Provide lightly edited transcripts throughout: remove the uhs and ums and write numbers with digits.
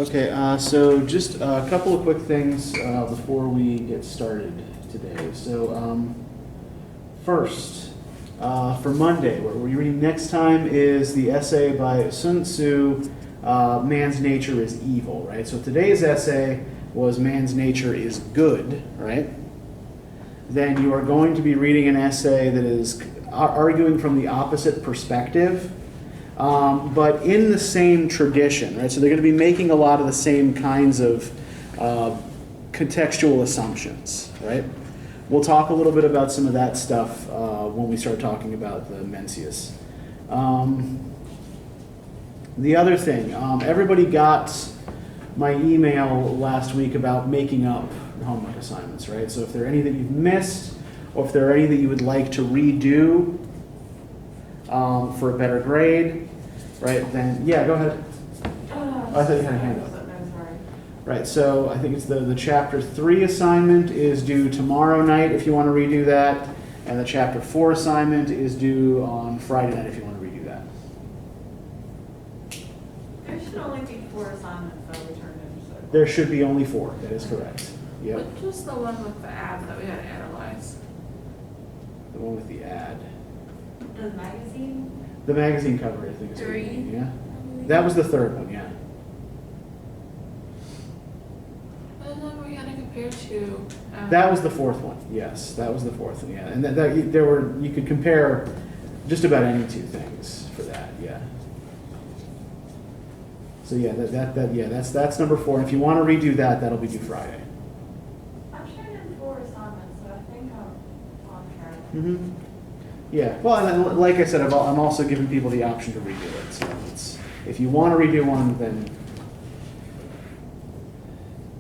Okay, so just a couple of quick things before we get started today. So first, for Monday, what we're reading next time is the essay by Sun Tzu, Man's Nature is Evil, right? So today's essay was Man's Nature is Good, right? Then you are going to be reading an essay that is arguing from the opposite perspective, but in the same tradition, right? So they're going to be making a lot of the same kinds of contextual assumptions, right? We'll talk a little bit about some of that stuff when we start talking about the Mencius. The other thing, everybody got my email last week about making up homework assignments, right? So if there are any that you've missed, or if there are any that you would like to redo for a better grade, right, then, yeah, go ahead. I thought you had a hand up. Right, so I think it's the Chapter 3 assignment is due tomorrow night if you want to redo that, and the Chapter 4 assignment is due on Friday night if you want to redo that. There should only be 4 assignments that we turned in. So. There should be only 4, that is correct. Yep. Which was the one with the ad that we had to analyze? The one with the ad. The magazine? The magazine cover, I think is what you 3. mean, yeah? That was the third one, yeah. And then we had to compare to. That was the fourth one, yes. That was the fourth one, yeah. And there were, you could compare just about any two things for that, yeah. So yeah, that's number 4. And if you want to redo that, that'll be due Friday. I've turned in 4 assignments, so I think I'm on track. Mm-hmm. Yeah, well, and like I said, I'm also giving people the option to redo it. So it's, if you want to redo one, then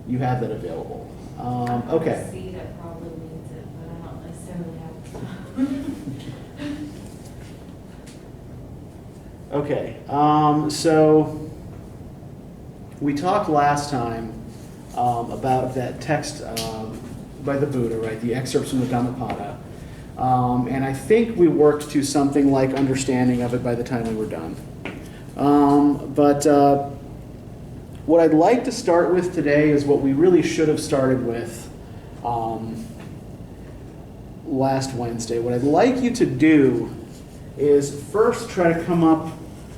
you have that available. Okay. See, that probably needs it, but I don't necessarily have. Okay, so we talked last time about that text by the Buddha, right? The excerpts from the Dhammapada. And I think we worked to something like understanding of it by the time we were done. But what I'd like to start with today is what we really should have started with last Wednesday. What I'd like you to do is first try to come up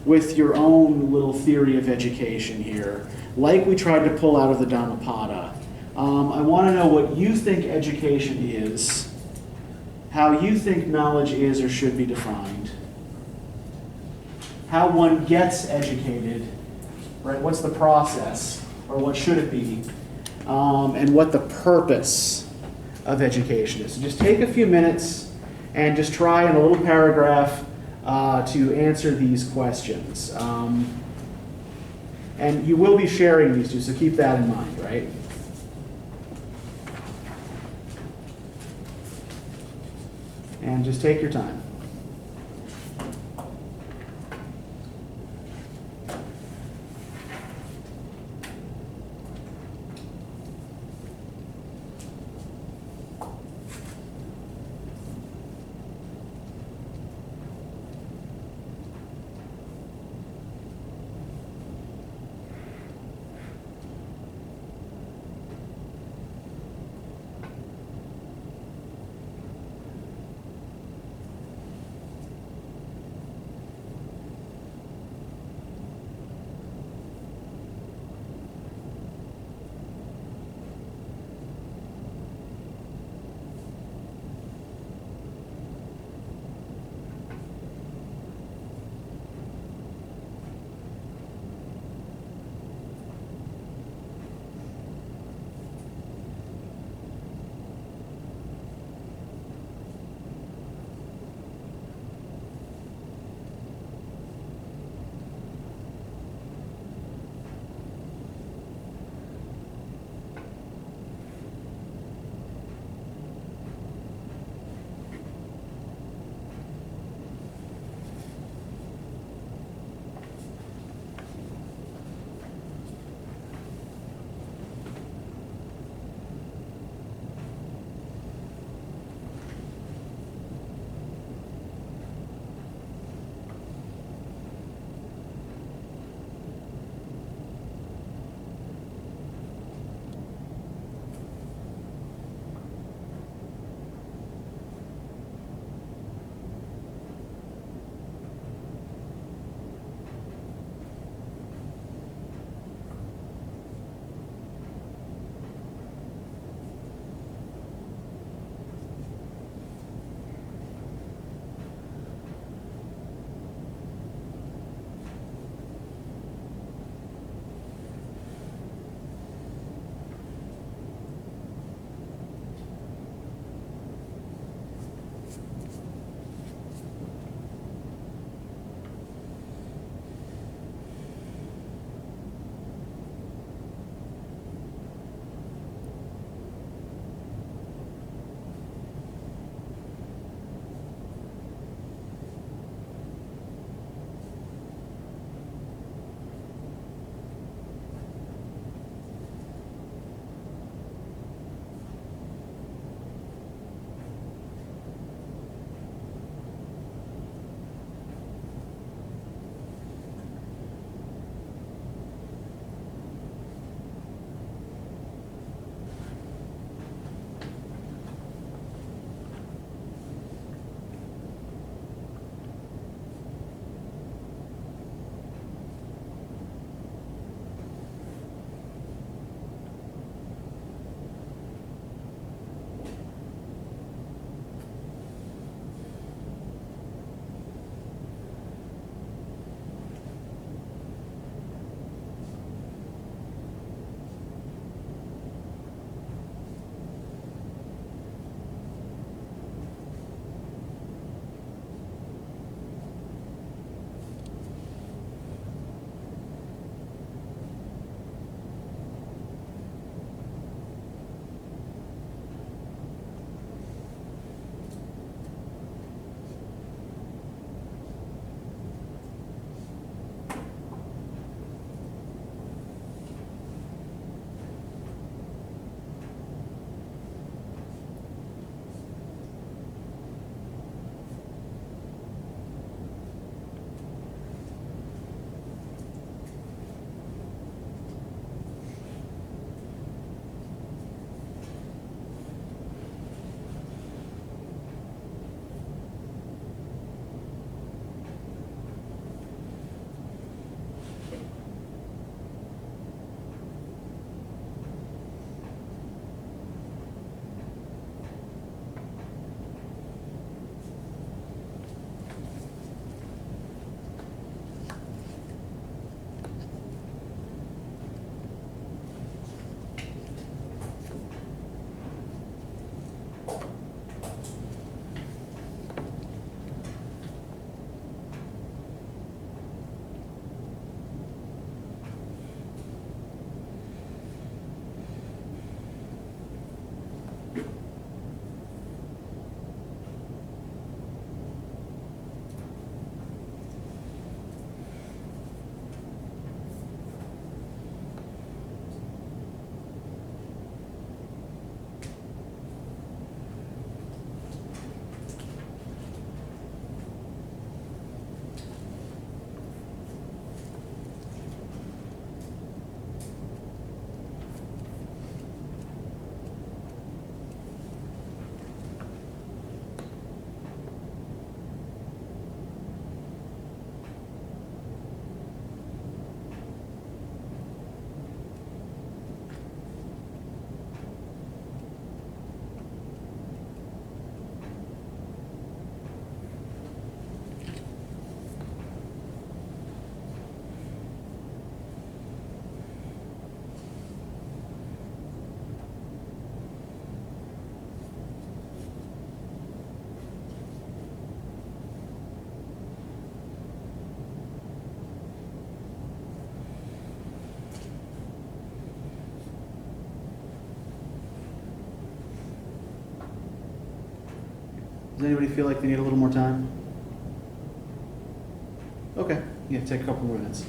with your own little theory of education here, like we tried to pull out of the Dhammapada. I want to know what you think education is, how you think knowledge is or should be defined, how one gets educated, right? What's the process, or what should it be, and what the purpose of education is. So just take a few minutes and just try in a little paragraph to answer these questions. And you will be sharing these two, so keep that in mind, right? And just take your time. Does anybody feel like they need a little more time? Okay, yeah, take a couple more minutes.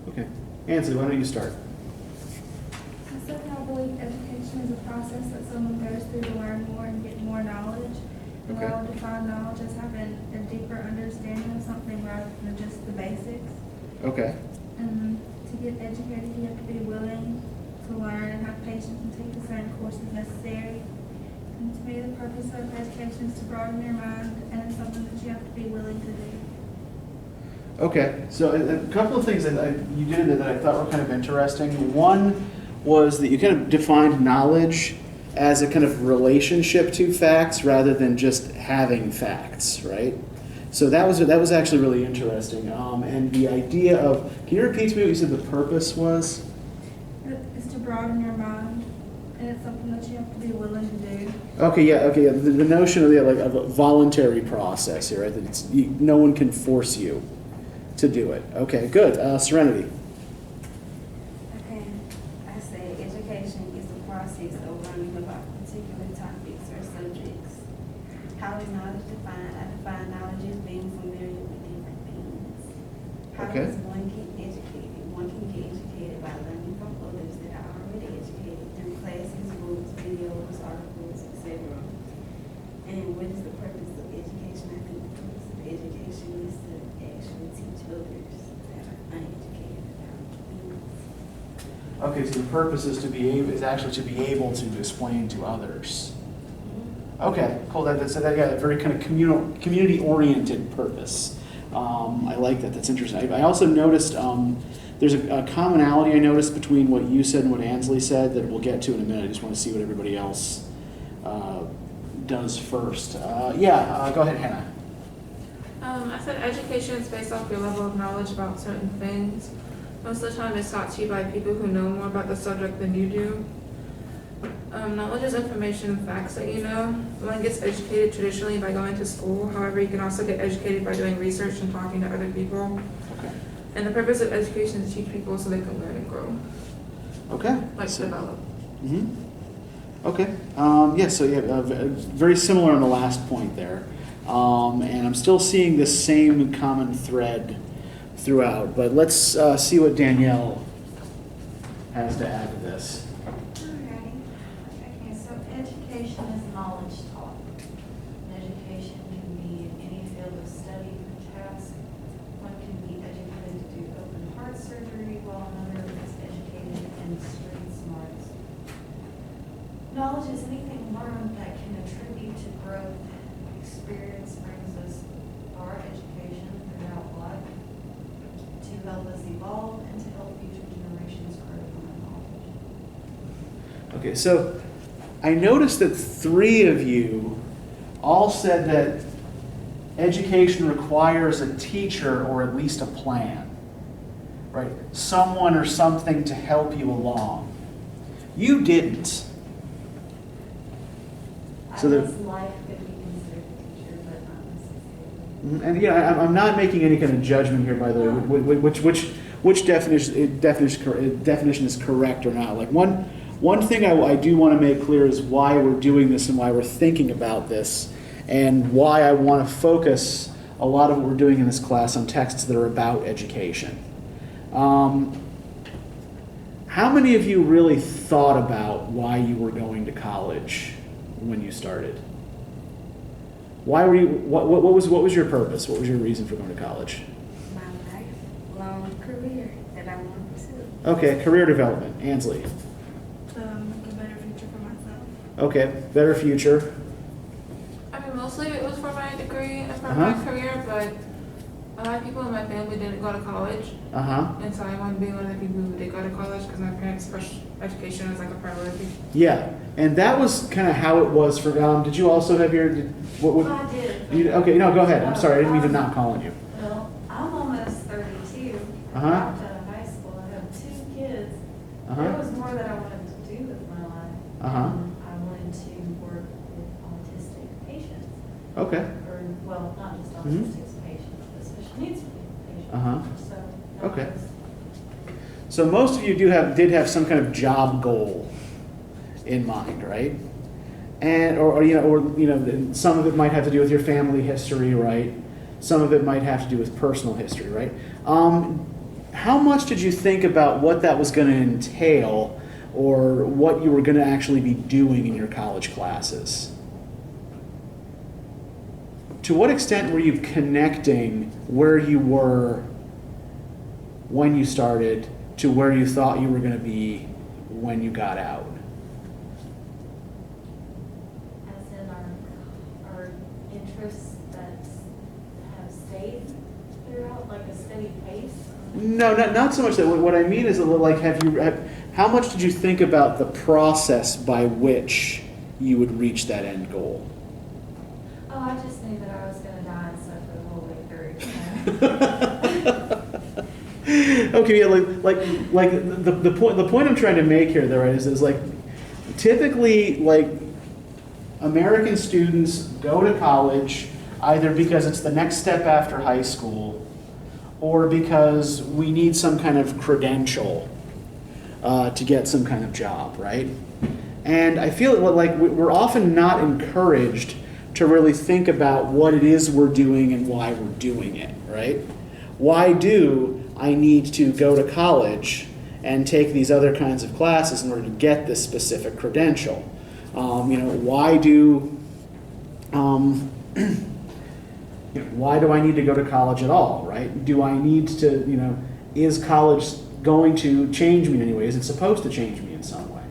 Okay. Ansley, why don't you start? I somehow believe education is a process that someone goes through to learn more and get more knowledge. And Okay. I would define knowledge as having a deeper understanding of something rather than just the basics. Okay. And to get educated, you have to be willing to learn and have patience and take the certain courses necessary. And to me, the purpose of education is to broaden your mind, and it's something that you have to be willing to do. Okay, so a couple of things that you did that I thought were kind of interesting. One was that you kind of defined knowledge as a kind of relationship to facts rather than just having facts, right? So that was actually really interesting. And the idea of, can you repeat to me what you said the purpose was? It's to broaden your mind, and it's something that you have to be willing to do. Okay, yeah. The notion of of a voluntary process here, right? That no one can force you to do it. Okay, good. Serenity. Okay, I say education is the process of learning about particular topics or subjects. How is knowledge defined? I define knowledge as being familiar with different things. How Okay. does one get educated? One can get educated by learning from others that are already educated through classes, books, videos, articles, etc. And what is the purpose of education? I think the purpose of education is to actually teach others that are uneducated about things. Okay, so the purpose is actually to be able to explain to others. Okay, cool. That's a very kind of community-oriented purpose. I like that. That's interesting. I also noticed there's a commonality I noticed between what you said and what Ansley said that we'll get to in a minute. I just want to see what everybody else does first. Go ahead, Hannah. I said education is based off your level of knowledge about certain things. Most of the time it's taught to you by people who know more about the subject than you do. Knowledge is information and facts that you know. One gets educated traditionally by going to school. However, you can also get educated by doing research and talking to other people. Okay. And the purpose of education is to teach people so they can learn and grow, Okay. develop. Mm-hmm. Okay. Very similar on the last point there. And I'm still seeing the same common thread throughout. But let's see what Danielle has to add to this. Alrighty. Okay, so education is knowledge taught. Education can be in any field of study or task. One can be educated to do open heart surgery, while another is educated in street smarts. Knowledge is anything learned that can attribute to growth. Experience brings us our education throughout life to help us evolve and to help future generations grow from our knowledge. Okay, so I noticed that 3 of you all said that education requires a teacher or at least a plan, right? Someone or something to help you along. You didn't. So I the- guess life could be considered a teacher, but not necessarily. And yeah, I'm not making any kind of judgment here, by the way, which definition is correct or not. Like one thing I do want to make clear is why we're doing this and why we're thinking about this, and why I want to focus a lot of what we're doing in this class on texts that are about education. How many of you really thought about why you were going to college when you started? Why were you? What was your purpose? What was your reason for going to college? My lifelong career that I want to pursue. Okay, career development. Ansley. A better future for myself. Okay, better future. I mean, mostly it was for my degree and for Uh-huh. my career, but a lot of people in my family didn't go to college. And so I wanted to be one of the people who did go to college because my parents pushed education as like a priority. Yeah, and that was kind of how it was for. Did you also have your? What? I did. Okay, no, go ahead. I'm sorry, I didn't mean to not call on you. Well, I'm almost 32. Uh-huh. Dropped out of high school. I have 2 kids. Uh-huh. There was more that I wanted to do with my life. Uh-huh. I wanted to work with autistic patients. Okay. Or, well, not just Mhm. autistic patients, but special needs patients. Uh-huh. So, Okay. So most of you did have some kind of job goal in mind, right? And some of it might have to do with your family history, right? Some of it might have to do with personal history, right? How much did you think about what that was going to entail, or what you were going to actually be doing in your college classes? To what extent were you connecting where you were when you started to where you thought you were going to be when you got out? As in our interests that have stayed throughout, like a steady pace. No, not so much that. What I mean is, like, how much did you think about the process by which you would reach that end goal? Oh, I just knew that I was going to die and suffer the whole way through. Okay, yeah, like the point I'm trying to make here, though, right, is like typically, like, American students go to college either because it's the next step after high school, or because we need some kind of credential to get some kind of job, right? And I feel like we're often not encouraged to really think about what it is we're doing and why we're doing it, right? Why do I need to go to college and take these other kinds of classes in order to get this specific credential? Why do why do I need to go to college at all, right? Do I need to, is college going to change me in any way? Is it supposed to change me in some way?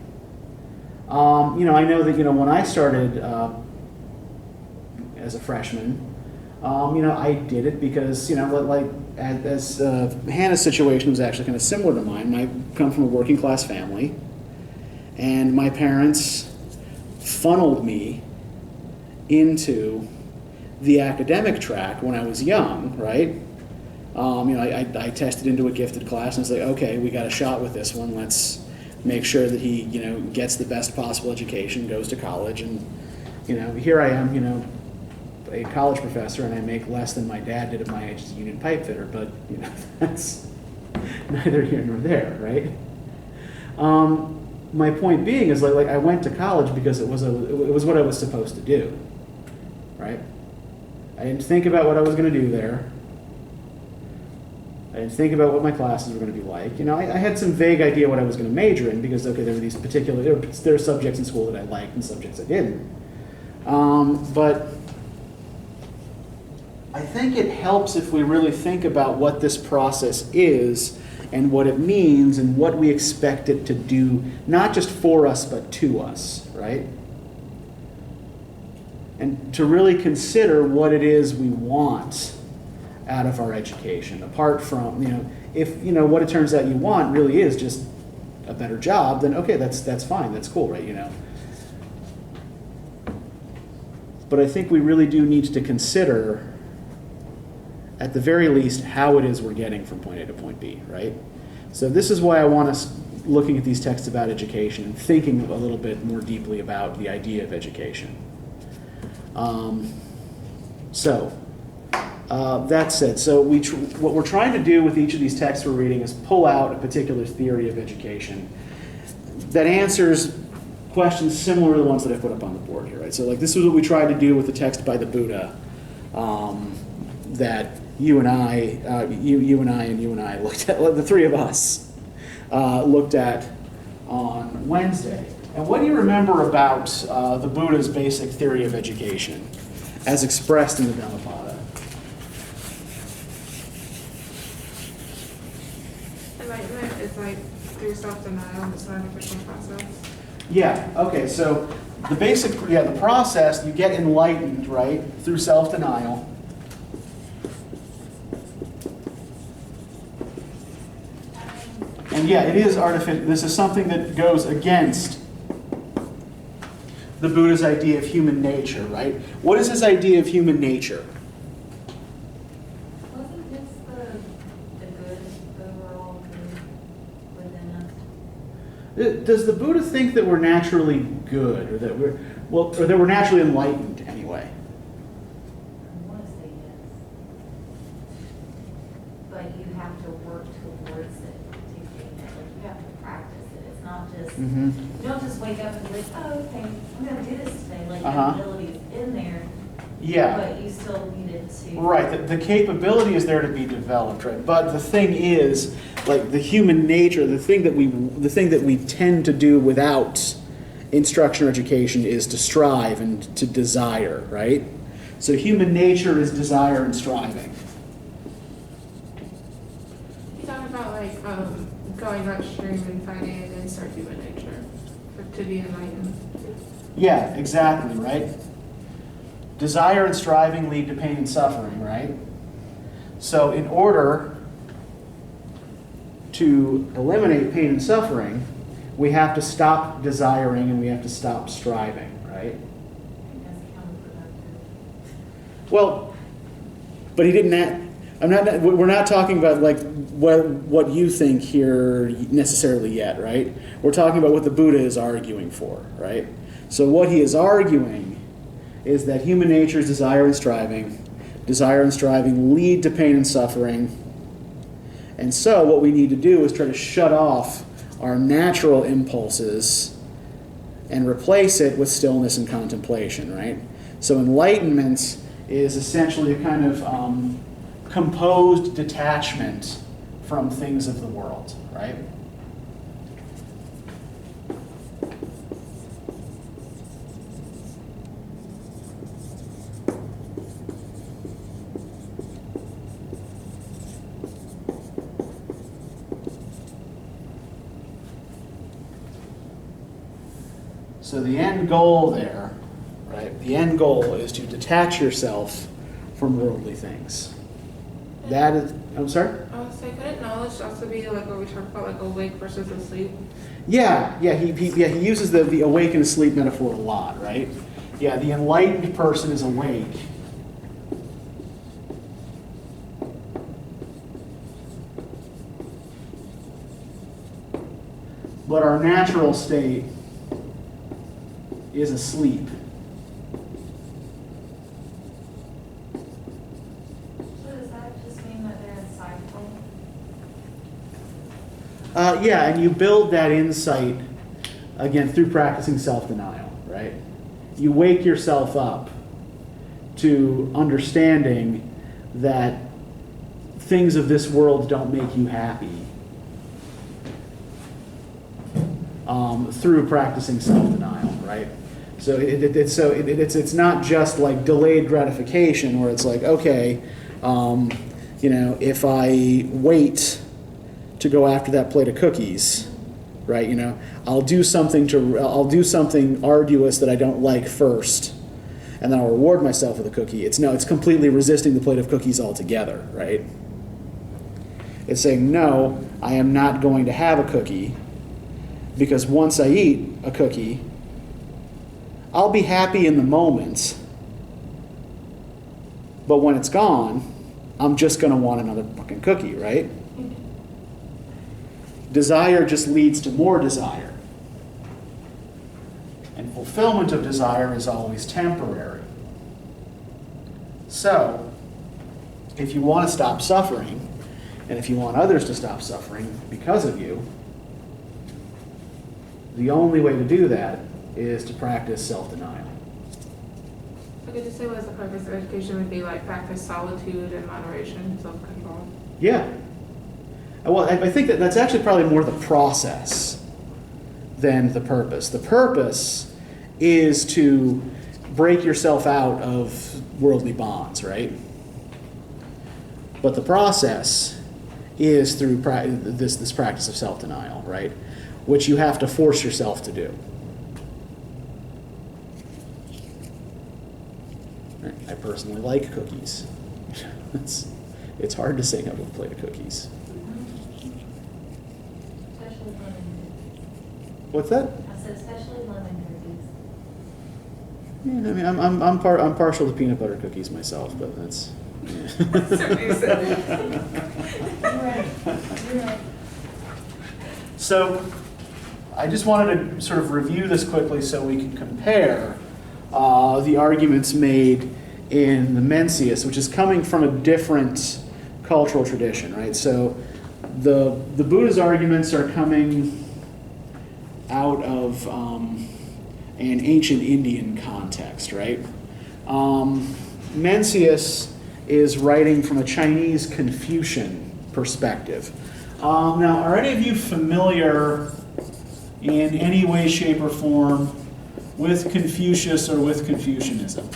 I know that, when I started as a freshman, I did it because, as Hannah's situation was actually kind of similar to mine. I come from a working class family, and my parents funneled me into the academic track when I was young, right? I tested into a gifted class and it's like, okay, we got a shot with this one. Let's make sure that he, gets the best possible education, goes to college, and, here I am, a college professor, and I make less than my dad did at my age as a union pipe fitter, but, that's neither here nor there, right? My point being is like I went to college because it was what I was supposed to do, right? I didn't think about what I was going to do there. I didn't think about what my classes were going to be like. You know, I had some vague idea what I was going to major in because, okay, there were these particular, there were subjects in school that I liked and subjects I didn't. But I think it helps if we really think about what this process is and what it means and what we expect it to do, not just for us, but to us, right? And to really consider what it is we want out of our education, apart from, you know, if, you know, what it turns out you want really is just a better job, then okay, that's fine, that's cool, right, you know. But I think we really do need to consider, at the very least, how it is we're getting from point A to point B, right? So this is why I want us looking at these texts about education and thinking a little bit more deeply about the idea of education. That said, so what we're trying to do with each of these texts we're reading is pull out a particular theory of education that answers questions similar to the ones that I put up on the board here, right? So like this is what we tried to do with the text by the Buddha that you and I looked at, the three of us looked at on Wednesday. And what do you remember about the Buddha's basic theory of education as expressed in the Dhammapada? Enlightenment is like through self-denial and the sacrificial process. Yeah, okay, so the process, you get enlightened, right, through self-denial. And yeah, it is artificial. This is something that goes against the Buddha's idea of human nature, right? What is his idea of human nature? Wasn't this the good, overall good within us? Does the Buddha think that we're naturally good, or that or that we're naturally enlightened anyway? I want to say yes. But you have to work towards it to gain it. Like you have to practice it. It's not just, you don't just wake up and be like, oh, okay, I'm going to do this today. Like the ability is in there, Yeah. but you still need it to. Right, the capability is there to be developed, right? But the thing is, like the human nature, the thing that we tend to do without instruction or education is to strive and to desire, right? So human nature is desire and striving. You talk about like going upstream and finding it inside human nature to be enlightened. Yeah, exactly, right? Desire and striving lead to pain and suffering, right? So in order to eliminate pain and suffering, we have to stop desiring and we have to stop striving, right? That's counterproductive. Well, but he didn't. We're not talking about like what you think here necessarily yet, right? We're talking about what the Buddha is arguing for, right? So what he is arguing is that human nature is desire and striving. Desire and striving lead to pain and suffering. And so what we need to do is try to shut off our natural impulses and replace it with stillness and contemplation, right? So enlightenment is essentially a kind of composed detachment from things of the world, right? So the end goal there, right? The end goal is to detach yourself from worldly things. That is, I'm sorry? I would say, couldn't knowledge also be like what we talk about, like awake versus asleep? Yeah, he uses the awake and asleep metaphor a lot, right? Yeah, the enlightened person is awake. But our natural state is asleep. So does that just mean that they're in cycle? Yeah, and you build that insight, again, through practicing self-denial, right? You wake yourself up to understanding that things of this world don't make you happy through practicing self-denial, right? So it's not just like delayed gratification where it's like, okay, if I wait to go after that plate of cookies, right? I'll do something arduous that I don't like first, and then I'll reward myself with a cookie. It's completely resisting the plate of cookies altogether, right? It's saying, no, I am not going to have a cookie, because once I eat a cookie, I'll be happy in the moment, but when it's gone, I'm just going to want another fucking cookie, right? Desire just leads to more desire. And fulfillment of desire is always temporary. So, if you want to stop suffering, and if you want others to stop suffering because of you, the only way to do that is to practice self-denial. So could you say what the purpose of education would be, like practice solitude and moderation, self-control? Yeah. Well, I think that's actually probably more the process than the purpose. The purpose is to break yourself out of worldly bonds, right? But the process is through this practice of self-denial, right? Which you have to force yourself to do. I personally like cookies. It's hard to say no to a plate of cookies. Especially lemon What's that? cookies. I said especially lemon cookies. Yeah, I mean, I'm partial to peanut butter cookies myself, but that's. Yeah. So, I just wanted to sort of review this quickly so we can compare the arguments made in the Mencius, which is coming from a different cultural tradition, right? So, the Buddha's arguments are coming out of an ancient Indian context, right? Mencius is writing from a Chinese Confucian perspective. Now, are any of you familiar in any way, shape, or form with Confucius or with Confucianism?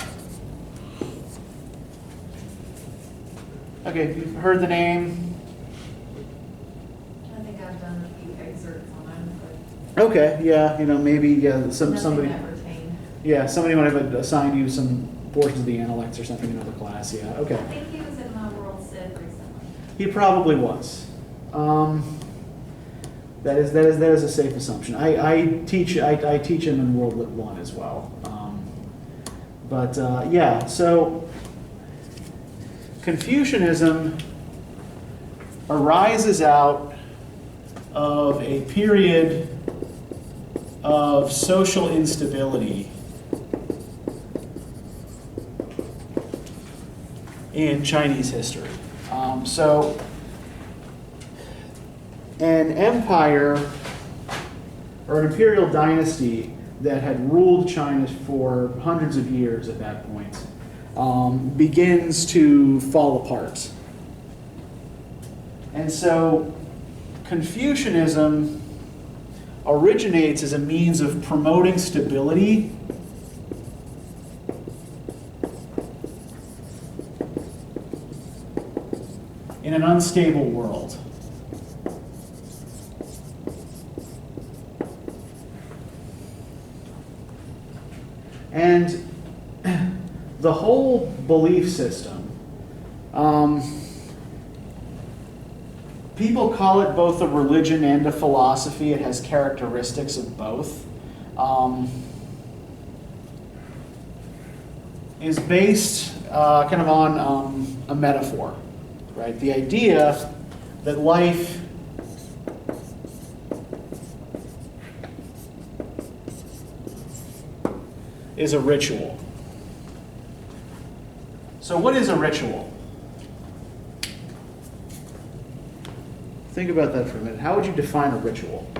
Okay, you've heard the name. I think I've done a few excerpts on them, but Okay, yeah, maybe somebody. nothing that pertained. Yeah, somebody might have assigned you some portions of the Analects or something in another class. Yeah, okay. I think he was in my World Civ recently. He probably was. That is a safe assumption. I teach him in World Lit 1 as well. Yeah, so Confucianism arises out of a period of social instability in Chinese history. So an empire or an imperial dynasty that had ruled China for hundreds of years at that point begins to fall apart. And so Confucianism originates as a means of promoting stability in an unstable world. And the whole belief system, people call it both a religion and a philosophy. It has characteristics of both. Is based kind of on a metaphor, right? The idea that life is a ritual. So what is a ritual? Think about that for a minute. How would you define a ritual?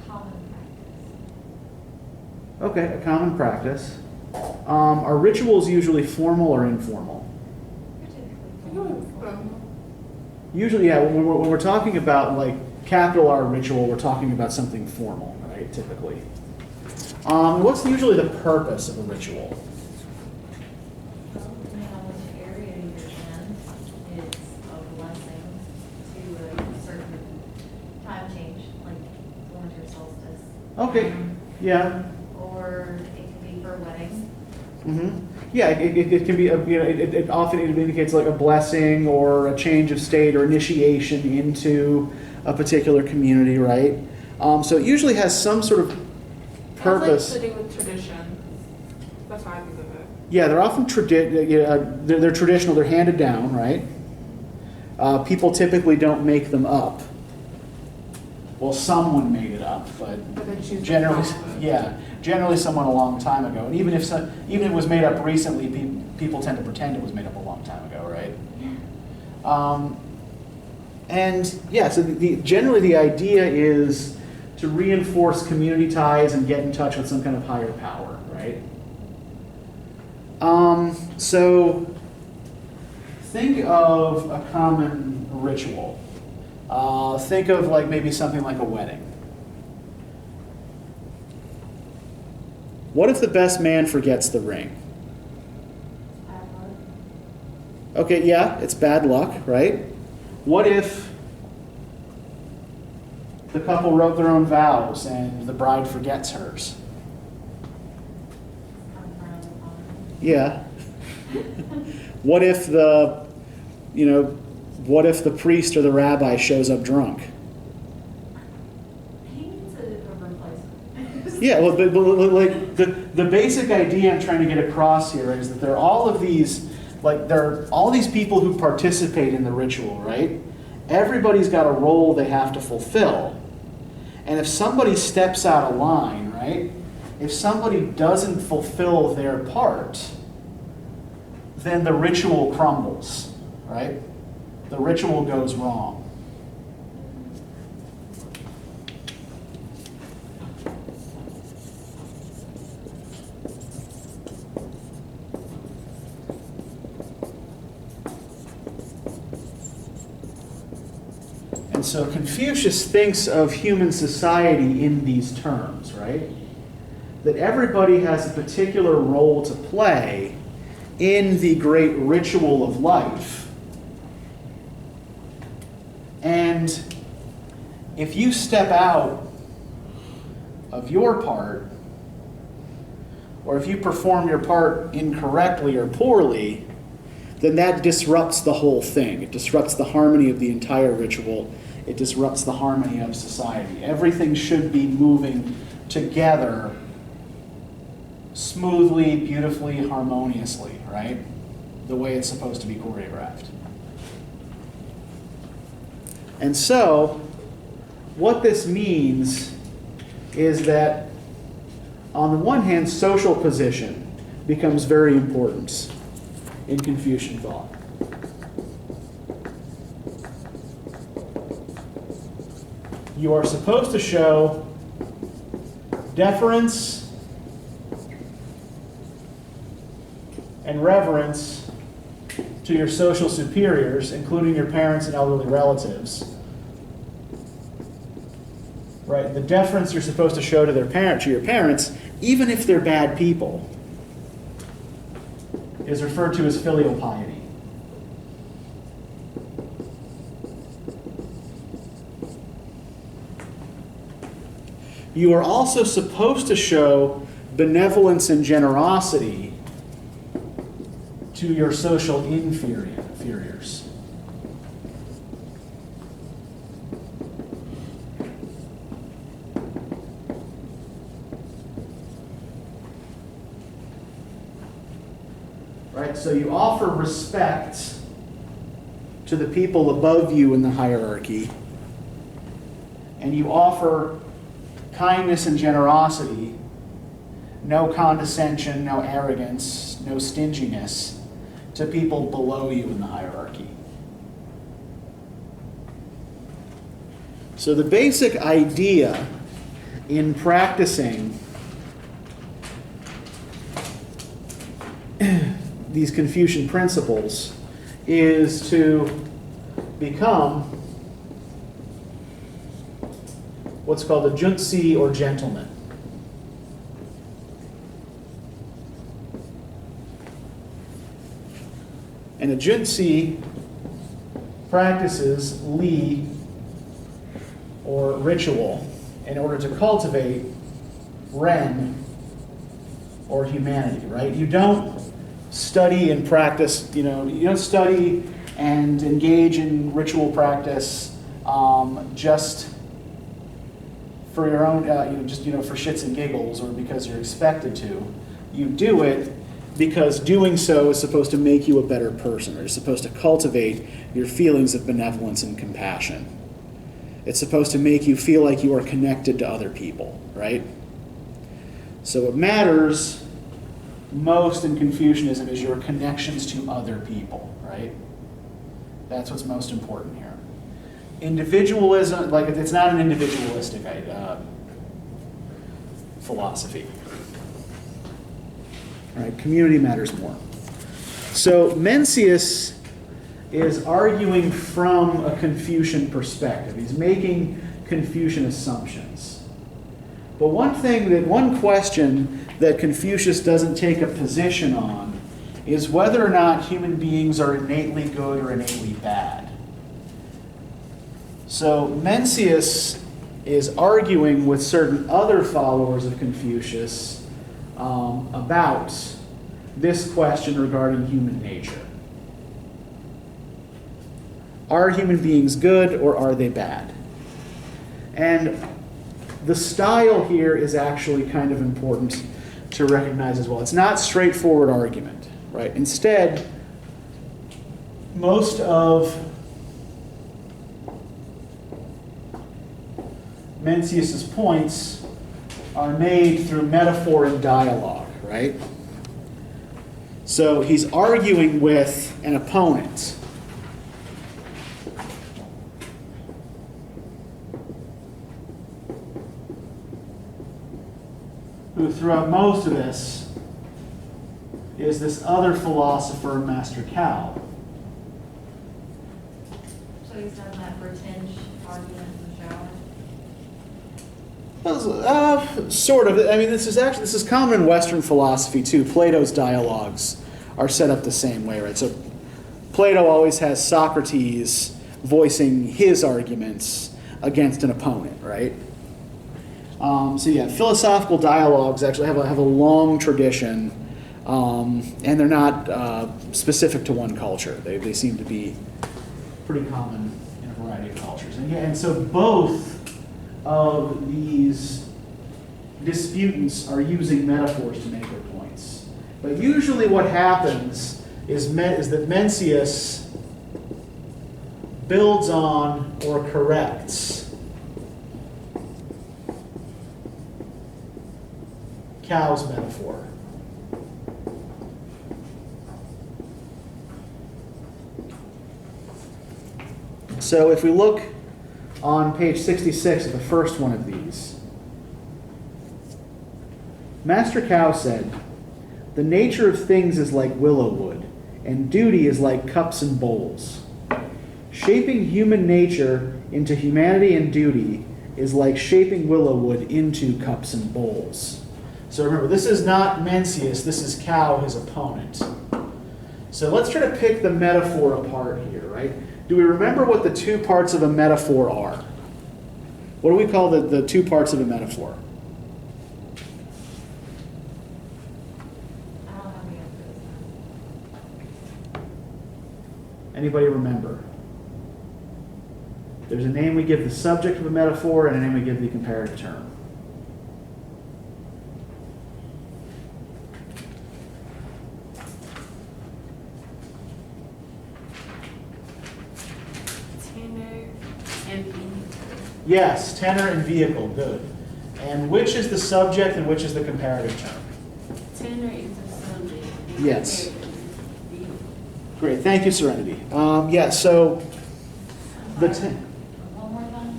Common practice. Okay, a common practice. Are rituals usually formal or informal? Usually, yeah, when we're talking about like capital R ritual, we're talking about something formal, right, typically. What's usually the purpose of a ritual? Depending on which area you're in, it's a blessing to a certain time change, like winter solstice. Okay, yeah. Or it could be for a wedding. Mm-hmm. Yeah, it can be, it often indicates like a blessing or a change of state or initiation into a particular community, right? So it usually has some sort of purpose. It's like to do with tradition. That's how I think of it. Yeah, they're often they're traditional. They're handed down, right? People typically don't make them up. Well, someone made it up, but they choose to generally, follow it. yeah, generally someone a long time ago. And even if it was made up recently, people tend to pretend it was made up a long time ago, right? And yeah, so generally the idea is to reinforce community ties and get in touch with some kind of higher power, right? So think of a common ritual. Think of like maybe something like a wedding. What if the best man forgets the ring? Okay, yeah, it's bad luck, right? What if the couple wrote their own vows and the bride forgets hers? Yeah. What if what if the priest or the rabbi shows up drunk? He needs a replacement. Yeah, well, but like the basic idea I'm trying to get across here is that there are all these people who participate in the ritual, right? Everybody's got a role they have to fulfill. And if somebody steps out of line, right? If somebody doesn't fulfill their part, then the ritual crumbles, right? The ritual goes wrong. And so Confucius thinks of human society in these terms, right? That everybody has a particular role to play in the great ritual of life. And if you step out of your part, or if you perform your part incorrectly or poorly, then that disrupts the whole thing. It disrupts the harmony of the entire ritual. It disrupts the harmony of society. Everything should be moving together smoothly, beautifully, harmoniously, right? The way it's supposed to be choreographed. And so, what this means is that, on the one hand, social position becomes very important in Confucian thought. You are supposed to show deference and reverence to your social superiors, including your parents and elderly relatives. Right? The deference you're supposed to show to your parents, even if they're bad people, is referred to as filial piety. You are also supposed to show benevolence and generosity to your social inferiors. Right? So you offer respect to the people above you in the hierarchy, and you offer kindness and generosity, no condescension, no arrogance, no stinginess to people below you in the hierarchy. So the basic idea in practicing these Confucian principles is to become what's called a junzi or gentleman. And a junzi practices li or ritual in order to cultivate ren or humanity, right? You don't study and practice, you don't study and engage in ritual practice just for your own, for shits and giggles or because you're expected to. You do it because doing so is supposed to make you a better person, or is supposed to cultivate your feelings of benevolence and compassion. It's supposed to make you feel like you are connected to other people, right? So what matters most in Confucianism is your connections to other people, right? That's what's most important here. Individualism, like it's not an individualistic philosophy. All right, community matters more. So Mencius is arguing from a Confucian perspective. He's making Confucian assumptions. But one question that Confucius doesn't take a position on is whether or not human beings are innately good or innately bad. So Mencius is arguing with certain other followers of Confucius about this question regarding human nature. Are human beings good or are they bad? And the style here is actually kind of important to recognize as well. It's not straightforward argument, right? Instead, most of Mencius's points are made through metaphor and dialogue, right? So he's arguing with an opponent. Who throughout most of this is this other philosopher, Master Cao. So he's done that for 10 argument in the shower? Sort of. I mean, this is common in Western philosophy too. Plato's dialogues are set up the same way, right? So Plato always has Socrates voicing his arguments against an opponent, right? Philosophical dialogues actually have a long tradition, and they're not specific to one culture. They seem to be pretty common in a variety of cultures. And so both of these disputants are using metaphors to make their points. But usually what happens is that Mencius builds on or corrects Cao's metaphor. So if we look on page 66 of the first one of these, Master Cao said, "The nature of things is like willow wood, and duty is like cups and bowls. Shaping human nature into humanity and duty is like shaping willow wood into cups and bowls." So remember, this is not Mencius, this is Cao, his opponent. So let's try to pick the metaphor apart here, right? Do we remember what the two parts of a metaphor are? What do we call the two parts of a metaphor? I don't have the answer. Anybody remember? There's a name we give the subject of a metaphor and a name we give the comparative term. Yes, tenor and vehicle, good. And which is the subject and which is the comparative term? Tenor is the subject. and Yes. comparative is the vehicle. Great, thank you, Serenity. So the One more time?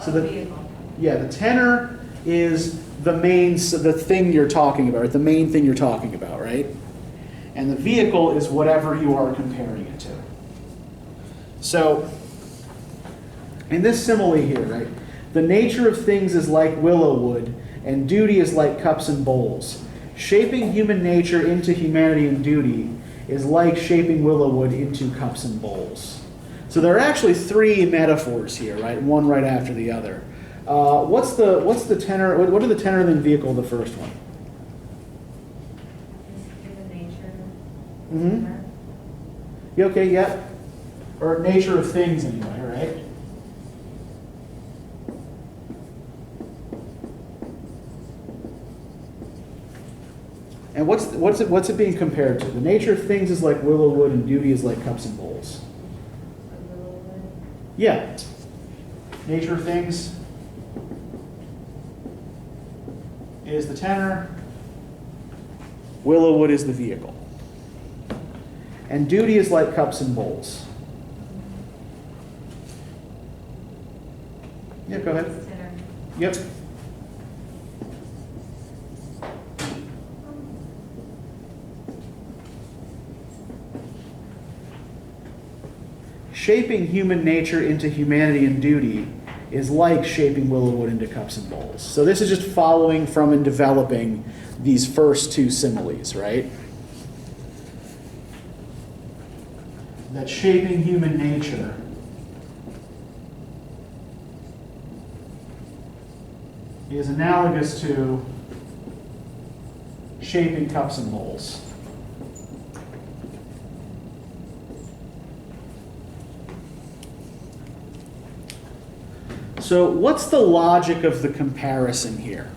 So the- Vehicle. the tenor is the thing you're talking about, right? The main thing you're talking about, right? And the vehicle is whatever you are comparing it to. So, in this simile here, right? The nature of things is like willow wood, and duty is like cups and bowls. Shaping human nature into humanity and duty is like shaping willow wood into cups and bowls. So there are actually three metaphors here, right? One right after the other. What's the tenor? What are the tenor and then vehicle of the first one? Human nature. Mm-hmm. Yeah, okay, yeah. Or nature of things anyway, right? And what's it being compared to? The nature of things is like willow wood, and duty is like cups and bowls. A little bit. Yeah. Nature of things is the tenor. Willow wood is the vehicle. And duty is like cups and bowls. Yeah, go ahead. Tenor. Yep. Shaping human nature into humanity and duty is like shaping willow wood into cups and bowls. So this is just following from and developing these first two similes, right? That shaping human nature is analogous to shaping cups and bowls. So what's the logic of the comparison here?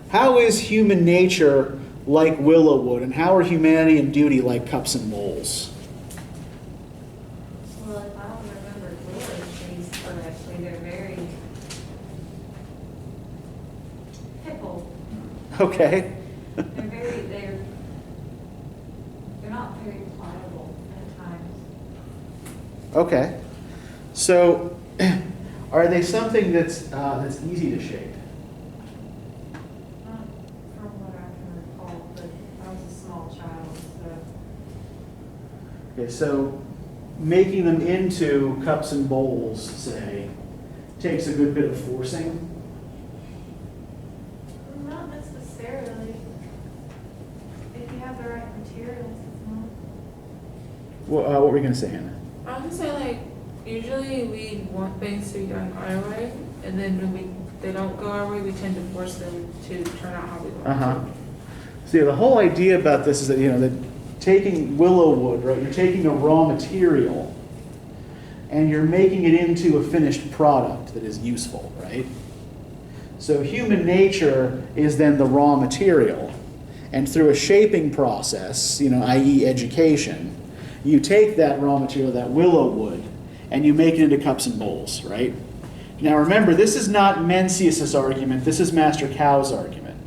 How is human nature like willow wood, and how are humanity and duty like cups and bowls? Well, if I don't remember willow trees correctly, they're very fickle. Okay. They're not very pliable at times. Okay. So are they something that's easy to shape? Not from what I can recall, but I was a small child, so. Okay, so making them into cups and bowls, say, takes a good bit of forcing. Not necessarily. If you have the right materials, it's not. What were we going to say, Hannah? I would say like usually we want things to be done our way, and then when they don't go our way, we tend to force them to turn out how we want to. So yeah, the whole idea about this is that that taking willow wood, right? You're taking a raw material and you're making it into a finished product that is useful, right? So human nature is then the raw material, and through a shaping process, i.e. education, you take that raw material, that willow wood, and you make it into cups and bowls, right? Now remember, this is not Mencius' argument, this is Master Cow's argument.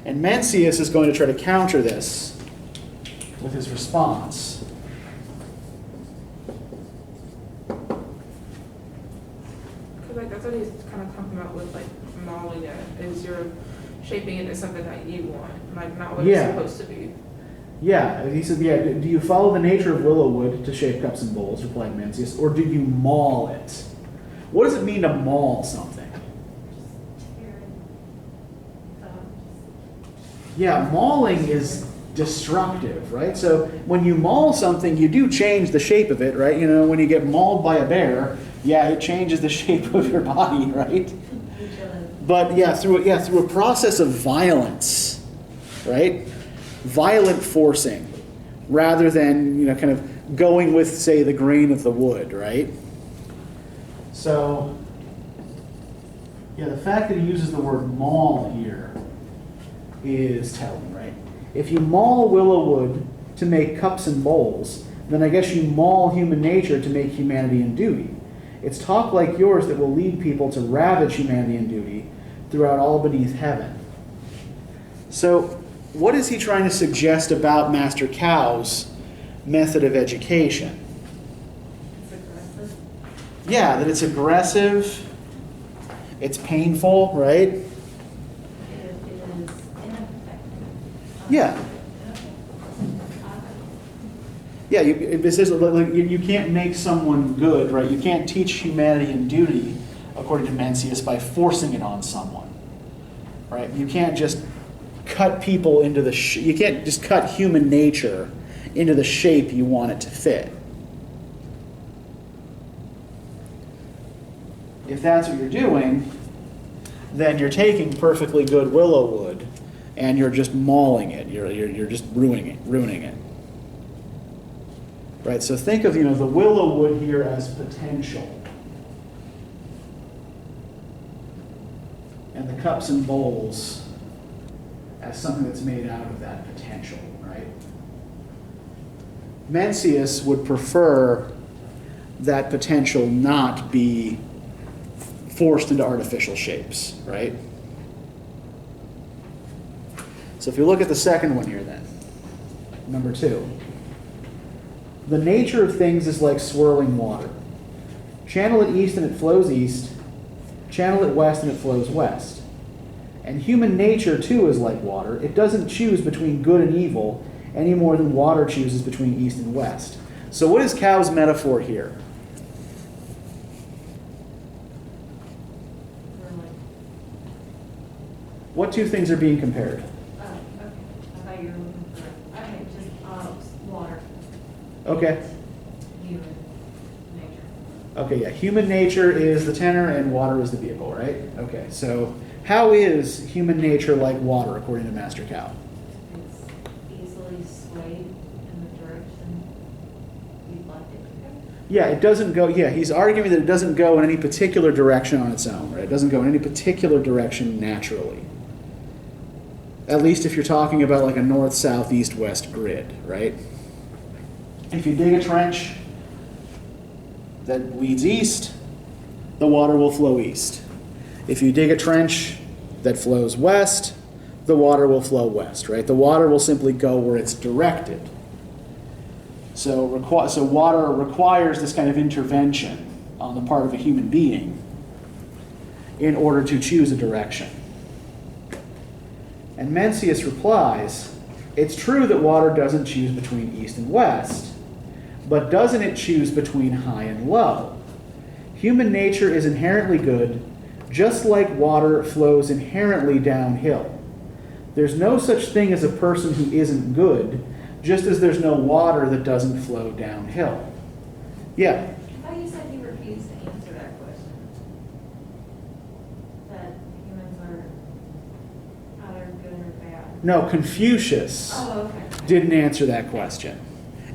And Mencius is going to try to counter this with his response. Because like that's what he's kind of talking about with like mauling it, is you're shaping it into something that you want, like not what Yeah. it's supposed to be. Yeah, he said, do you follow the nature of willow wood to shape cups and bowls, replied Mencius, or do you maul it? What does it mean to maul something? Yeah, mauling is destructive, right? So when you maul something, you do change the shape of it, right? When you get mauled by a bear, yeah, it changes the shape of your body, right? But through a process of violence, right? Violent forcing, rather than kind of going with, say, the grain of the wood, right? So, the fact that he uses the word maul here is telling, right? If you maul willow wood to make cups and bowls, then I guess you maul human nature to make humanity and duty. It's talk like yours that will lead people to ravage humanity and duty throughout all beneath heaven. So, what is he trying to suggest about Master Cow's method of education? It's aggressive. Yeah, that it's aggressive, it's painful, right? It is ineffective. Yeah. Yeah, you can't make someone good, right? You can't teach humanity and duty, according to Mencius, by forcing it on someone, right? You can't just cut people into you can't just cut human nature into the shape you want it to fit. If that's what you're doing, then you're taking perfectly good willow wood and you're just mauling it. You're just ruining it. Right, so think of the willow wood here as potential. And the cups and bowls as something that's made out of that potential, right? Mencius would prefer that potential not be forced into artificial shapes, right? So if you look at the second one here then, number 2. The nature of things is like swirling water. Channel it east and it flows east. Channel it west and it flows west. And human nature too is like water. It doesn't choose between good and evil any more than water chooses between east and west. So what is Cow's metaphor here? What two things are being compared? Oh, okay. I thought you were looking for, okay, just, water. Okay. Human nature. Okay, yeah. Human nature is the tenor and water is the vehicle, right? Okay, so how is human nature like water according to Master Cow? It's easily swayed in the direction you'd like it to go. Yeah, it doesn't go, he's arguing that it doesn't go in any particular direction on its own, right? It doesn't go in any particular direction naturally. At least if you're talking about like a north, south, east, west grid, right? If you dig a trench that leads east, the water will flow east. If you dig a trench that flows west, the water will flow west, right? The water will simply go where it's directed. So water requires this kind of intervention on the part of a human being in order to choose a direction. And Mencius replies, it's true that water doesn't choose between east and west, but doesn't it choose between high and low? Human nature is inherently good, just like water flows inherently downhill. There's no such thing as a person who isn't good, just as there's no water that doesn't flow downhill. Yeah? I thought you said you refused to answer that question. That humans are either good or bad. No, Confucius Oh, okay. didn't answer that question.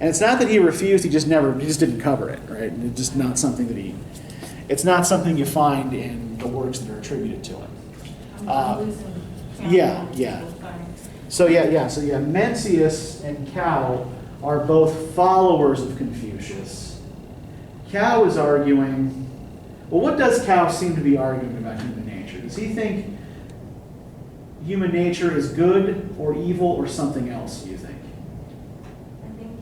And it's not that he refused, he just didn't cover it, right? It's just not something it's not something you find in the works that are attributed to him. I'm losing count yeah, on yeah. people's time. So Mencius and Cao are both followers of Confucius. Cao is arguing, well, what does Cao seem to be arguing about human nature? Does he think human nature is good or evil or something else, do you think? I think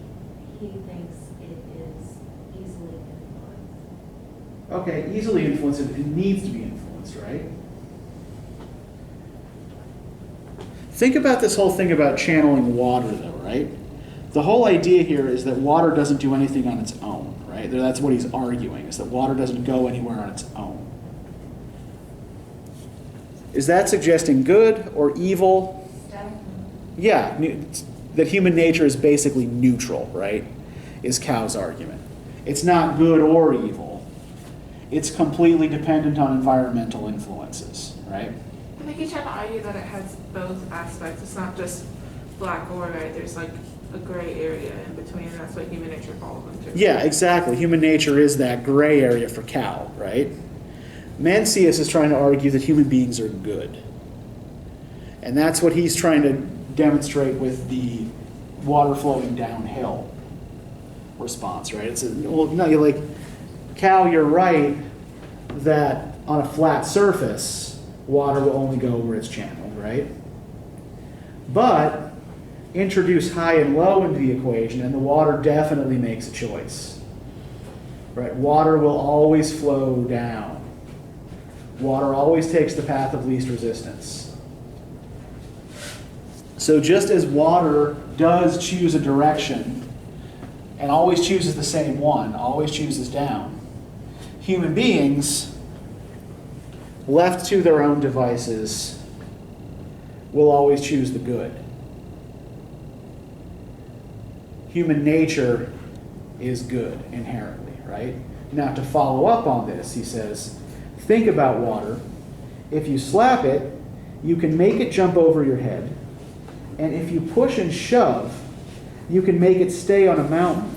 he thinks it is easily influenced. Okay, easily influenced, it needs to be influenced, right? Think about this whole thing about channeling water, though, right? The whole idea here is that water doesn't do anything on its own, right? That's what he's arguing, is that water doesn't go anywhere on its own. Is that suggesting good or evil? Yeah, that human nature is basically neutral, right? Is Cow's argument. It's not good or evil. It's completely dependent on environmental influences, right? I think he's trying to argue that it has both aspects. It's not just black or white. There's like a gray area in between, and that's what human nature falls into. Yeah, exactly. Human nature is that gray area for Cow, right? Mencius is trying to argue that human beings are good. And that's what he's trying to demonstrate with the water flowing downhill response, right? Cow, you're right that on a flat surface, water will only go where it's channeled, right? But introduce high and low into the equation, and the water definitely makes a choice, right? Water will always flow down. Water always takes the path of least resistance. So just as water does choose a direction and always chooses the same one, always chooses down, human beings, left to their own devices, will always choose the good. Human nature is good inherently, right? Now, to follow up on this, he says, think about water. If you slap it, you can make it jump over your head. And if you push and shove, you can make it stay on a mountain.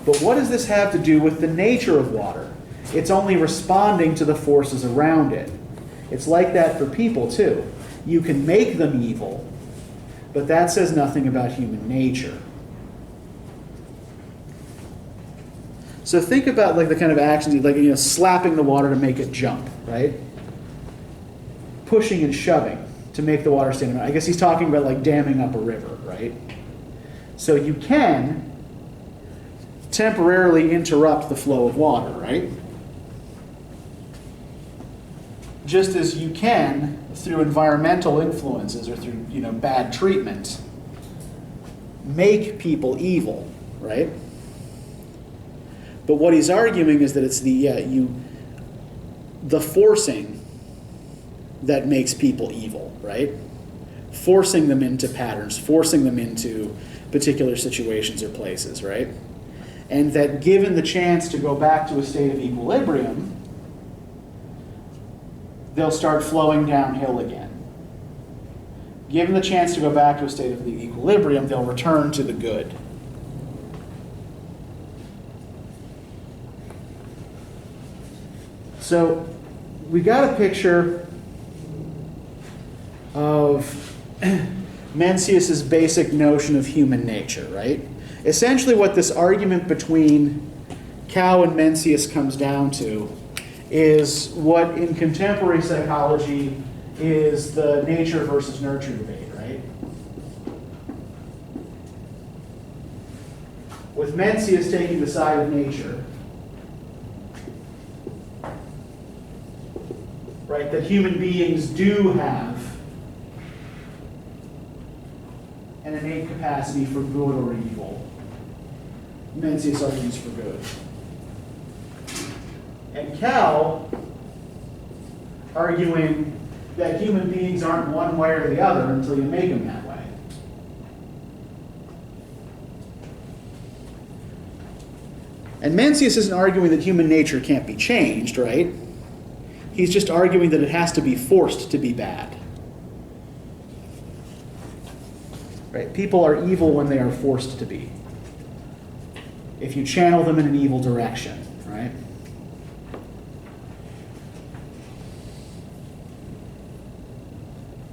But what does this have to do with the nature of water? It's only responding to the forces around it. It's like that for people, too. You can make them evil, but that says nothing about human nature. So think about like the kind of actions, like slapping the water to make it jump, right? Pushing and shoving to make the water stand. I guess he's talking about like damming up a river, right? So you can temporarily interrupt the flow of water, right? Just as you can through environmental influences or through bad treatment make people evil, right? But what he's arguing is that it's the forcing that makes people evil, right? Forcing them into patterns, forcing them into particular situations or places, right? And that given the chance to go back to a state of equilibrium, they'll start flowing downhill again. Given the chance to go back to a state of equilibrium, they'll return to the good. So we got a picture of Mencius's basic notion of human nature, right? Essentially what this argument between Cow and Mencius comes down to is what in contemporary psychology is the nature versus nurture debate, right? With Mencius taking the side of nature, right, that human beings do have an innate capacity for good or evil. Mencius argues for good. And Cal arguing that human beings aren't one way or the other until you make them that way. And Mencius isn't arguing that human nature can't be changed, right? He's just arguing that it has to be forced to be bad. Right? People are evil when they are forced to be. If you channel them in an evil direction, right?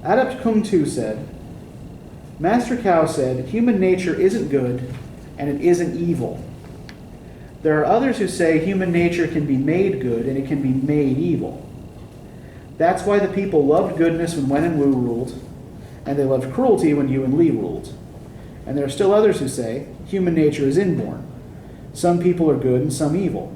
Adept Kung Tu said, Master Cow said, human nature isn't good and it isn't evil. There are others who say human nature can be made good and it can be made evil. That's why the people loved goodness when Wen and Wu ruled, and they loved cruelty when Yu and Li ruled. And there are still others who say human nature is inborn. Some people are good and some evil.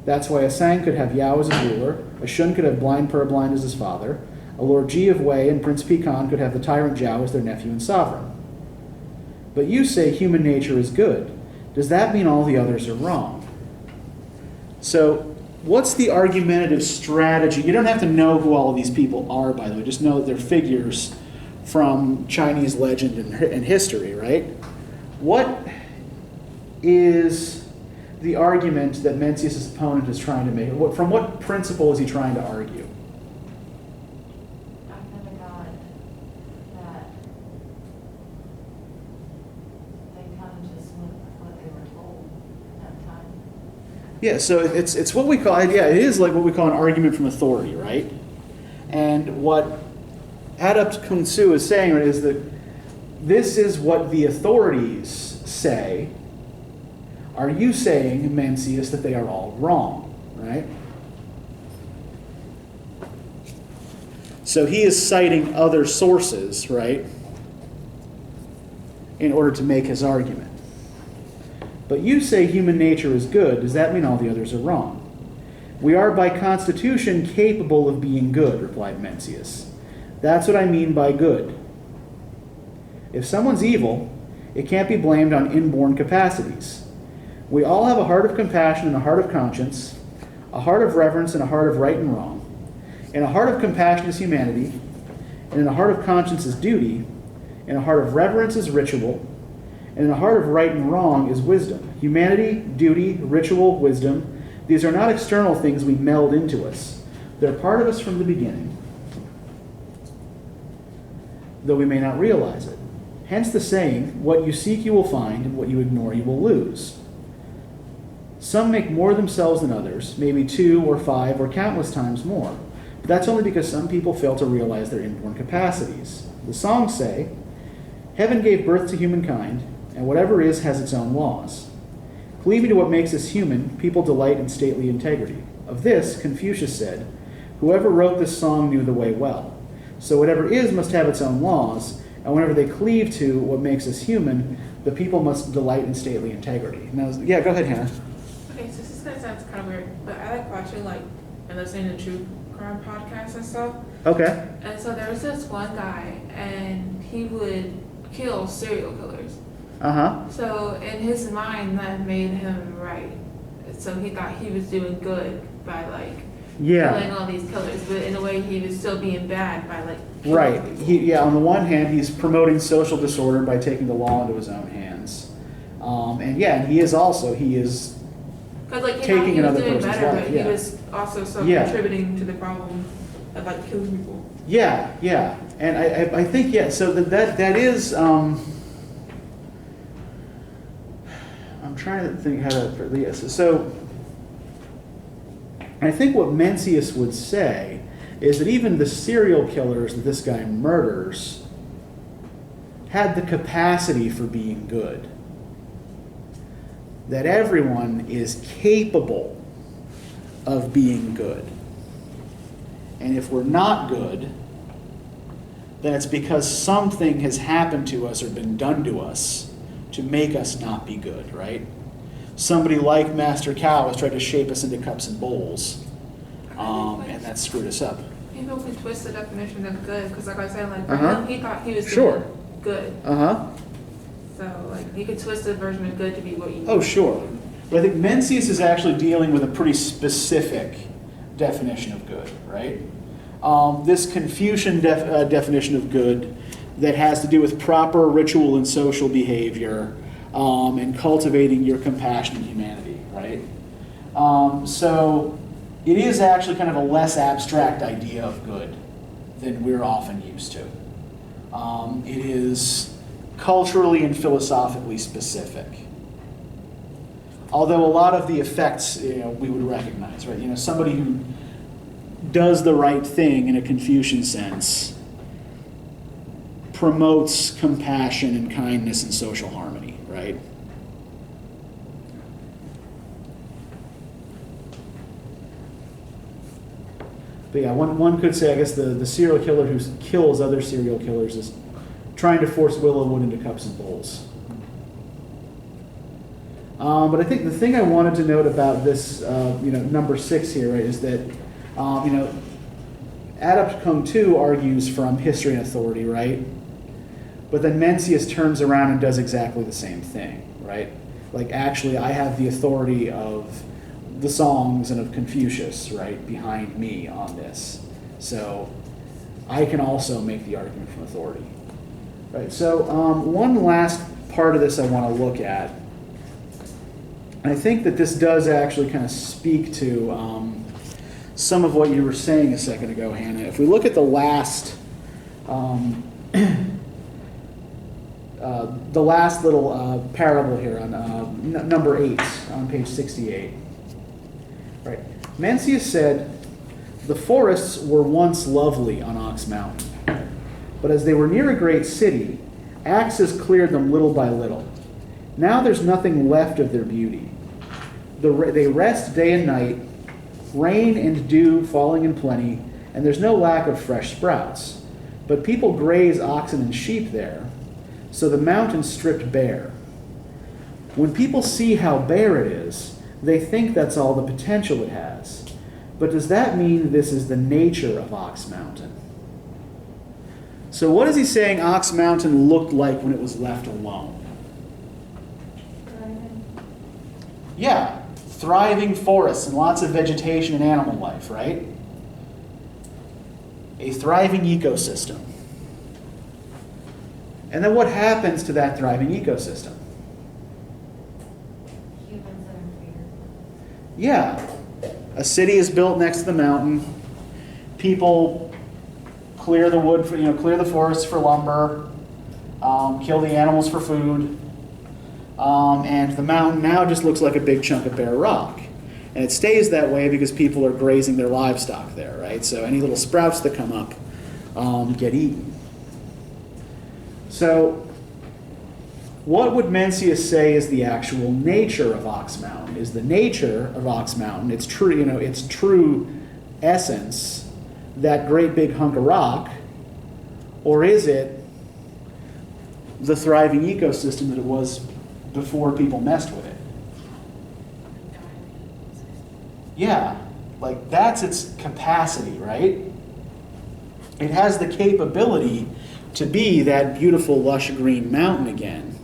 That's why a Sang could have Yao as a ruler, a Shun could have blind Purblind as his father, a Lord Ji of Wei and Prince Pecan could have the tyrant Zhao as their nephew and sovereign. But you say human nature is good. Does that mean all the others are wrong? So, what's the argumentative strategy? You don't have to know who all of these people are, by the way. Just know that they're figures from Chinese legend and history, right? What is the argument that Mencius' opponent is trying to make? From what principle is he trying to argue? I've never got that they kind of just went with what they were told at that time. Yeah, so it's what we call, it is like what we call an argument from authority, right? And what Adept Kung Su is saying is that this is what the authorities say. Are you saying, Mencius, that they are all wrong, right? So he is citing other sources, right, in order to make his argument. But you say human nature is good. Does that mean all the others are wrong? We are by constitution capable of being good, replied Mencius. That's what I mean by good. If someone's evil, it can't be blamed on inborn capacities. We all have a heart of compassion and a heart of conscience, a heart of reverence and a heart of right and wrong. And a heart of compassion is humanity, and in a heart of conscience is duty, and a heart of reverence is ritual, and in a heart of right and wrong is wisdom. Humanity, duty, ritual, wisdom, these are not external things we meld into us. They're part of us from the beginning, though we may not realize it. Hence the saying, what you seek you will find, and what you ignore you will lose. Some make more of themselves than others, maybe 2 or 5 or countless times more. But that's only because some people fail to realize their inborn capacities. The songs say, heaven gave birth to humankind, and whatever is has its own laws. Cleaving to what makes us human, people delight in stately integrity. Of this, Confucius said, whoever wrote this song knew the way well. So whatever is must have its own laws, and whenever they cleave to what makes us human, the people must delight in stately integrity. Now, yeah, go ahead, Hannah. Okay, so this is gonna sound kind of weird, but I like watching and listening to true crime podcasts and stuff. Okay. And so there was this one guy, and he would kill serial killers. Uh-huh. So in his mind, that made him right. So he thought he was doing good by killing all these killers, but in a way he was still being bad by killing Right. people. On the one hand, he's promoting social disorder by taking the law into his own hands. And he is Because he taking thought he was another doing person's better, life, but yeah. he was also Yeah. contributing to the problem of killing people. Yeah. And I think, so that is, I'm trying to think how to, yes. So I think what Mencius would say is that even the serial killers that this guy murders had the capacity for being good. That everyone is capable of being good. And if we're not good, then it's because something has happened to us or been done to us to make us not be good, right? Somebody like Master Cow has tried to shape us into cups and bowls, and that screwed us up. People can twist the definition of good, because like I said, for Uh-huh. him, he thought he was Sure. doing good. Uh-huh. So he could twist the version of good to be what you Oh, sure. But I think Mencius is actually dealing with a pretty specific definition of good, right? This Confucian definition of good that has to do with proper ritual and social behavior and cultivating your compassion and humanity, right? So it is actually kind of a less abstract idea of good than we're often used to. It is culturally and philosophically specific. Although a lot of the effects, we would recognize, right? Somebody who does the right thing in a Confucian sense promotes compassion and kindness and social harmony, right? But yeah, one could say, I guess, the serial killer who kills other serial killers is trying to force Willowwood into cups and bowls. But I think the thing I wanted to note about this, number 6 here, right, is that, Adept Kung Tu argues from history and authority, right? But then Mencius turns around and does exactly the same thing, right? Actually, I have the authority of the songs and of Confucius, right, behind me on this. So I can also make the argument from authority. Right, so one last part of this I want to look at. I think that this does actually kind of speak to some of what you were saying a second ago, Hannah. If we look at the last little parable here on number 8 on page 68. Right. Mencius said, "The forests were once lovely on Ox Mountain, but as they were near a great city, axes cleared them little by little. Now there's nothing left of their beauty. They rest day and night, rain and dew falling in plenty, and there's no lack of fresh sprouts. But people graze oxen and sheep there, so the mountain's stripped bare. When people see how bare it is, they think that's all the potential it has. But does that mean this is the nature of Ox Mountain?" So what is he saying Ox Mountain looked like when it was left alone? Yeah, thriving forests and lots of vegetation and animal life, right? A thriving ecosystem. And then what happens to that thriving ecosystem? Humans interfere. Yeah, a city is built next to the mountain. People clear the wood for, clear the forests for lumber, kill the animals for food, and the mountain now just looks like a big chunk of bare rock. And it stays that way because people are grazing their livestock there, right? So any little sprouts that come up get eaten. So what would Mencius say is the actual nature of Ox Mountain? Is the nature of Ox Mountain, its true essence, that great big hunk of rock, or is it the thriving ecosystem that it was before people messed with it? Yeah, like that's its capacity, right? It has the capability to be that beautiful lush green mountain again.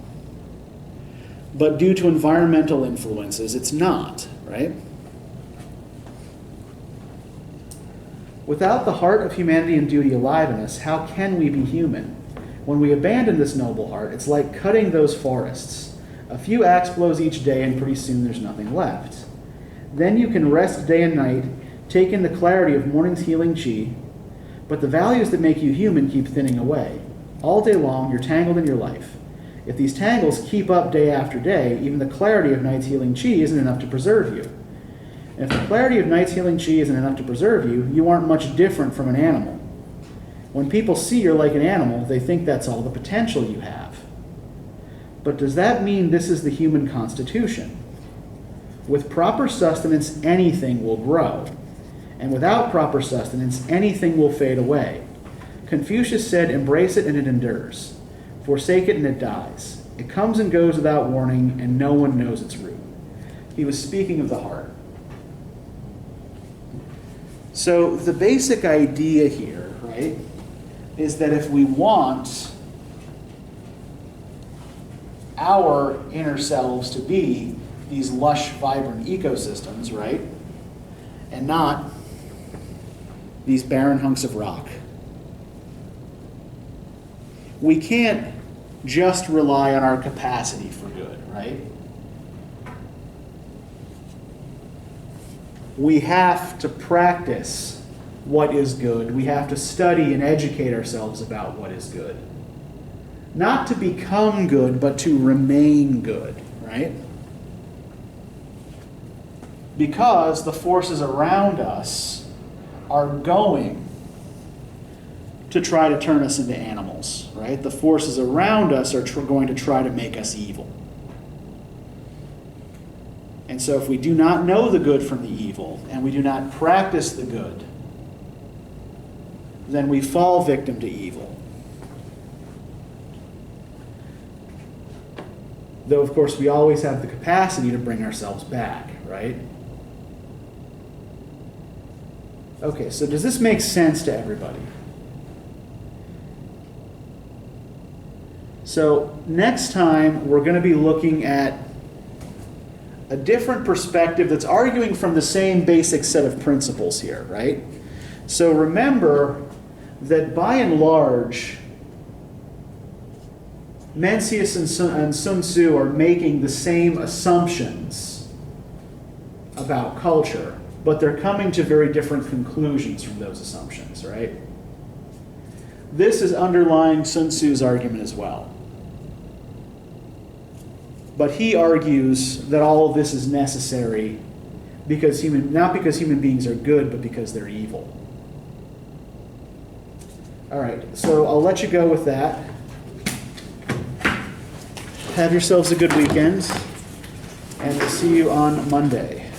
But due to environmental influences, it's not, right? Without the heart of humanity and duty alive in us, how can we be human? When we abandon this noble heart, it's like cutting those forests. A few axe blows each day, and pretty soon there's nothing left. Then you can rest day and night, take in the clarity of morning's healing chi, but the values that make you human keep thinning away. All day long, you're tangled in your life. If these tangles keep up day after day, even the clarity of night's healing chi isn't enough to preserve you. And if the clarity of night's healing chi isn't enough to preserve you, you aren't much different from an animal. When people see you're like an animal, they think that's all the potential you have. But does that mean this is the human constitution? With proper sustenance, anything will grow. And without proper sustenance, anything will fade away. Confucius said, embrace it and it endures. Forsake it and it dies. It comes and goes without warning, and no one knows its root. He was speaking of the heart. So the basic idea here, right, is that if we want our inner selves to be these lush, vibrant ecosystems, right, and not these barren hunks of rock, we can't just rely on our capacity for good, right? We have to practice what is good. We have to study and educate ourselves about what is good. Not to become good, but to remain good, right? Because the forces around us are going to try to turn us into animals, right? The forces around us are going to try to make us evil. And so if we do not know the good from the evil, and we do not practice the good, then we fall victim to evil. Though, of course, we always have the capacity to bring ourselves back, right? Okay, so does this make sense to everybody? So next time, we're going to be looking at a different perspective that's arguing from the same basic set of principles here, right? So remember that by and large, Mencius and Sun Tzu are making the same assumptions about culture, but they're coming to very different conclusions from those assumptions, right? This is underlying Sun Tzu's argument as well. But he argues that all of this is necessary because not because human beings are good, but because they're evil. All right, so I'll let you go with that. Have yourselves a good weekend, and we'll see you on Monday.